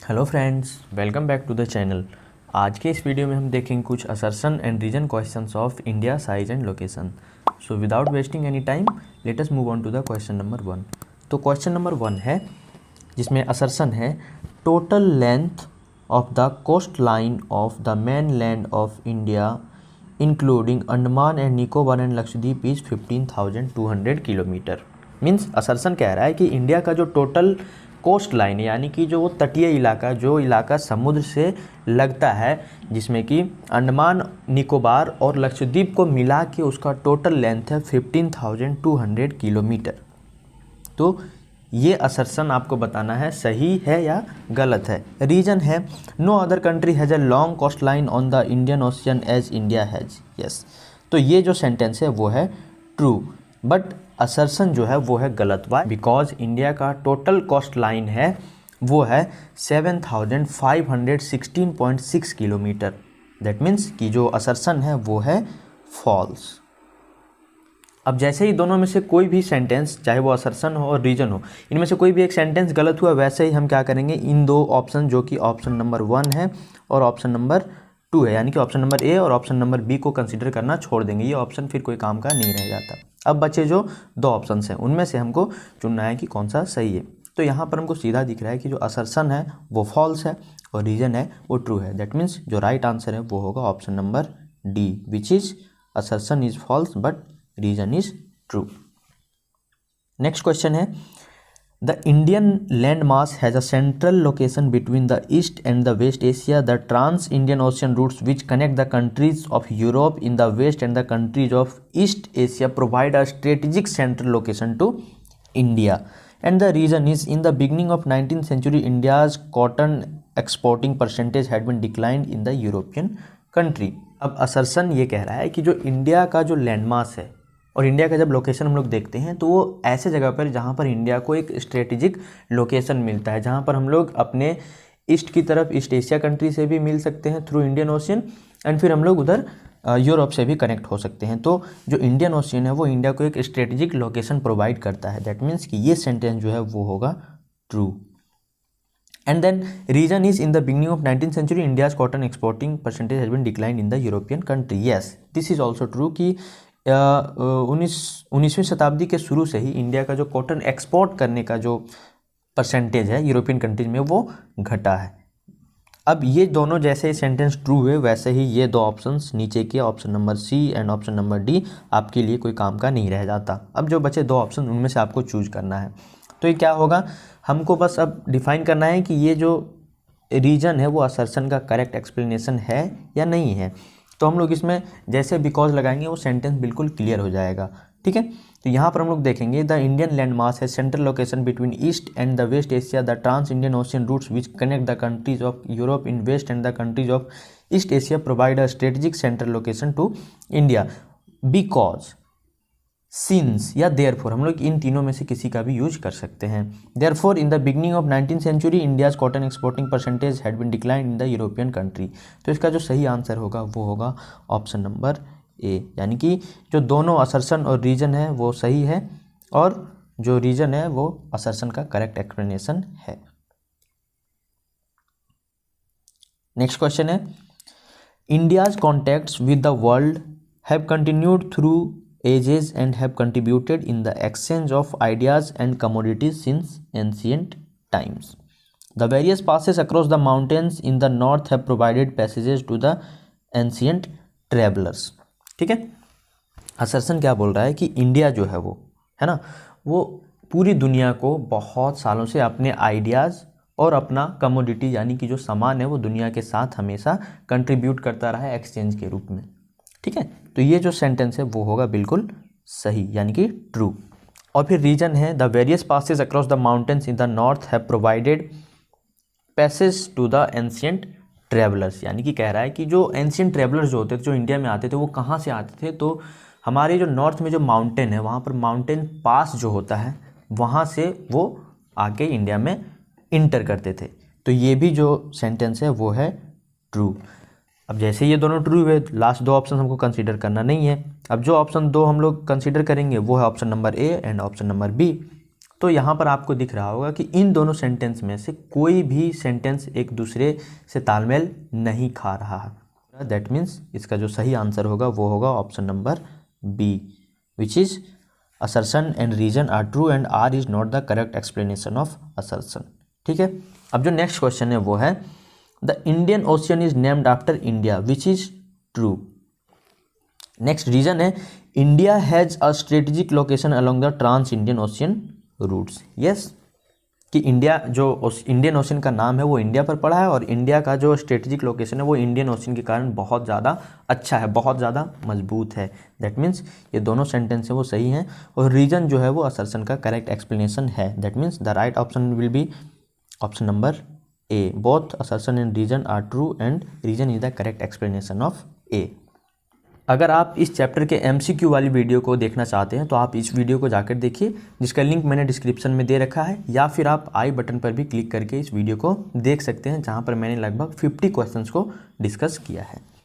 Hello friends, welcome back to the channel. आज के इस वीडियो में हम देखेंगे कुछ assertion and reason questions of India size and location. So without wasting any time let us move on to the question number 1। तो question number 1 है जिसमें असर्शन है total length of the coast line of the main land of India including Andaman and Nicobar and Lakshadweep is 15,200 kilometre. Means assertion कह रहा है कि India का जो टोटल कोस्ट लाइन यानी कि जो तटीय इलाका, जो इलाका समुद्र से लगता है, जिसमें कि अंडमान निकोबार और लक्षद्वीप को मिला के उसका टोटल लेंथ है 15,200 किलोमीटर। तो ये असर्शन आपको बताना है सही है या गलत है। रीजन है no other country has a long coast line on the Indian Ocean as India has. Yes, तो ये जो सेंटेंस है वो है ट्रू, बट असर्शन जो है वो है गलत। वाई? बिकॉज इंडिया का टोटल कोस्ट लाइन है वो है 7,516.6 किलोमीटर। दैट मीन्स कि जो असर्शन है वो है फॉल्स। अब जैसे ही दोनों में से कोई भी सेंटेंस, चाहे वो असर्शन हो और रीजन हो, इनमें से कोई भी एक सेंटेंस गलत हुआ, वैसे ही हम क्या करेंगे, इन दो ऑप्शन जो कि ऑप्शन नंबर 1 है और ऑप्शन नंबर 2 है, यानी कि ऑप्शन नंबर ए और ऑप्शन नंबर बी को कंसीडर करना छोड़ देंगे। ये ऑप्शन फिर कोई काम का नहीं रह जाता। अब बचे जो दो ऑप्शन हैं उनमें से हमको चुनना है कि कौन सा सही है। तो यहाँ पर हमको सीधा दिख रहा है कि जो असर्शन है वो फॉल्स है और रीजन है वो ट्रू है। दैट मीन्स जो राइट आंसर है वो होगा option number D, which is assertion is false but reason is true. Next question है The Indian landmass has a central location between the East and the West Asia. The trans-Indian Ocean routes which connect the countries of Europe in the West and the countries of East Asia provide a strategic central location to India. And the reason is in the beginning of 19th century, India's cotton exporting percentage had been declined in the European country. अब assertion ये कह रहा है कि जो India का जो landmass है और इंडिया का जब लोकेशन हम लोग देखते हैं तो वो ऐसे जगह पर जहाँ पर इंडिया को एक स्ट्रेटेजिक लोकेशन मिलता है, जहाँ पर हम लोग अपने ईस्ट की तरफ ईस्ट एशिया कंट्री से भी मिल सकते हैं थ्रू इंडियन ओशियन, एंड फिर हम लोग उधर यूरोप से भी कनेक्ट हो सकते हैं। तो जो इंडियन ओशियन है वो इंडिया को एक स्ट्रेटेजिक लोकेशन प्रोवाइड करता है। दैट मीन्स कि ये सेंटेंस जो है वो होगा true. And then reason is in the beginning of 19th century India's cotton exporting percentage has been decline in the European country. Yes, this is also true कि 19वीं शताब्दी के शुरू से ही इंडिया का जो कॉटन एक्सपोर्ट करने का जो परसेंटेज है यूरोपियन कंट्रीज में वो घटा है। अब ये दोनों जैसे सेंटेंस ट्रू हुए वैसे ही ये दो ऑप्शंस नीचे के option number C and option number D आपके लिए कोई काम का नहीं रह जाता। अब जो बचे दो ऑप्शन उनमें से आपको चूज करना है। तो ये क्या होगा, हमको बस अब डिफाइन करना है कि ये जो रीजन है वो असर्शन का करेक्ट एक्सप्लेनेशन है या नहीं है। तो हम लोग इसमें जैसे बिकॉज लगाएंगे वो सेंटेंस बिल्कुल क्लियर हो जाएगा। ठीक है, तो यहाँ पर हम लोग देखेंगे द इंडियन लैंड मास है central location between East and the West Asia the trans Indian ocean routes which connect the countries of Europe in west and the countries of East Asia provide a strategic central location to India because, since या therefore, हम लोग इन तीनों में से किसी का भी use कर सकते हैं। Therefore in the beginning of 19th century India's cotton exporting percentage had been decline in the European country. तो इसका जो सही आंसर होगा वो होगा ऑप्शन नंबर ए, यानी कि जो दोनों असर्शन और रीजन है वो सही है और जो रीजन है वो असर्शन का करेक्ट एक्सप्लेनेशन है। नेक्स्ट क्वेश्चन है India's contacts with the world have continued through ages and have contributed in the exchange of ideas and commodities since ancient times. The various passes across the mountains in the north have provided passages to the ancient travelers. ठीक है, assertion क्या बोल रहा है कि India जो है वो है ना, वो पूरी दुनिया को बहुत सालों से अपने आइडियाज़ और अपना कमोडिटी यानी कि जो सामान है वो दुनिया के साथ हमेशा कंट्रीब्यूट करता रहा है एक्सचेंज के रूप में। ठीक है, तो ये जो सेंटेंस है वो होगा बिल्कुल सही यानी कि ट्रू। और फिर रीजन है the various passes across the mountains in the north have provided passage to the ancient travellers, यानी कि कह रहा है कि जो एंशियंट ट्रेवलर्स जो होते थे, जो इंडिया में आते थे, वो कहाँ से आते थे, तो हमारे जो नॉर्थ में जो माउंटेन है वहाँ पर माउंटेन पास जो होता है वहाँ से वो आके इंडिया में इंटर करते थे। तो ये भी जो सेंटेंस है वो है ट्रू। अब जैसे ये दोनों ट्रू हुए, लास्ट दो ऑप्शन हमको कंसीडर करना नहीं है। अब जो ऑप्शन दो हम लोग कंसीडर करेंगे वो है option number A and option number B. तो यहाँ पर आपको दिख रहा होगा कि इन दोनों सेंटेंस में से कोई भी सेंटेंस एक दूसरे से तालमेल नहीं खा रहा है। दैट मीन्स इसका जो सही आंसर होगा वो होगा option number B, which is assertion and reason are true and R is not the correct explanation of assertion. ठीक है, अब जो नेक्स्ट क्वेश्चन है वो है the Indian ocean is named after India, which is true. Next reason है India has a strategic location along the trans Indian ocean routes. Yes, कि India जो इंडियन ओशन का नाम है वो इंडिया पर पड़ा है और इंडिया का जो स्ट्रेटेजिक लोकेशन है वो इंडियन ओशन के कारण बहुत ज़्यादा अच्छा है, बहुत ज़्यादा मजबूत है। दैट मीन्स ये दोनों सेंटेंस है वो सही हैं और रीजन जो है वो असर्शन का करेक्ट एक्सप्लेनेशन है। That means the right option will be option number A, both assertion and reason are true and reason is the correct explanation of A. अगर आप इस चैप्टर के MCQ वाली वीडियो को देखना चाहते हैं तो आप इस वीडियो को जाकर देखिए, जिसका लिंक मैंने डिस्क्रिप्शन में दे रखा है, या फिर आप आई बटन पर भी क्लिक करके इस वीडियो को देख सकते हैं, जहां पर मैंने लगभग 50 क्वेश्चंस को डिस्कस किया है।